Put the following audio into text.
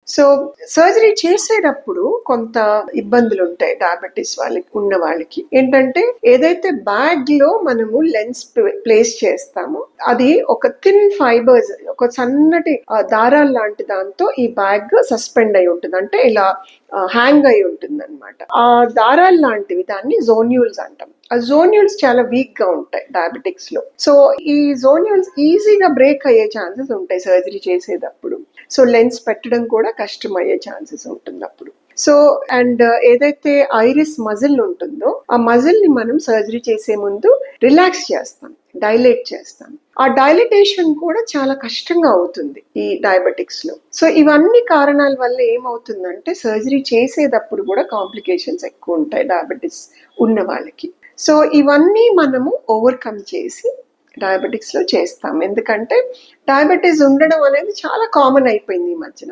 So surgery చేసేటప్పుడు కొంత ఇబ్బందులుంటాయి diabetes ఉన్న వాళ్ళకి. ఏంటంటే ఏదైతే బ్యాగ్ లో మనము లెన్స్ ప్లేస్ చేస్తామో అది ఒక థిన్ ఫైబర్స్, ఒక సన్నటి దారాల లాంటి దాంతో ఈ బ్యాగ్ సస్పెండ్ అయి ఉంటుంది. అంటే ఇలా హ్యాంగ్ అయి ఉంటుంది అనమాట. ఆ దారాలు లాంటివి దాన్ని జోన్యూల్స్ అంటాం. ఆ జోన్యూల్స్ చాలా వీక్ గా ఉంటాయి డయాబెటిక్స్ లో. సో ఈ జోన్యూల్స్ ఈజీగా బ్రేక్ అయ్యే ఛాన్సెస్ ఉంటాయి సర్జరీ చేసేటప్పుడు. సో లెన్స్ పెట్టడం కూడా కష్టం అయ్యే ఛాన్సెస్ ఉంటుంది అప్పుడు. సో అండ్ ఏదైతే ఐరిస్ మజిల్ ఉంటుందో ఆ మజిల్ ని మనం సర్జరీ చేసే ముందు రిలాక్స్ చేస్తాం, డైలేట్ చేస్తాం. ఆ డైలటేషన్ కూడా చాలా కష్టంగా అవుతుంది ఈ డయాబెటిక్స్ లో. సో ఇవన్నీ కారణాల వల్ల ఏమవుతుందంటే సర్జరీ చేసేటప్పుడు కూడా కాంప్లికేషన్స్ ఎక్కువ ఉంటాయి డయాబెటిస్ ఉన్న వాళ్ళకి. సో ఇవన్నీ మనము ఓవర్కమ్ చేసి డయాబెటిక్స్ లో చేస్తాం. ఎందుకంటే డయాబెటీస్ ఉండడం అనేది చాలా కామన్ అయిపోయింది ఈ మధ్యన.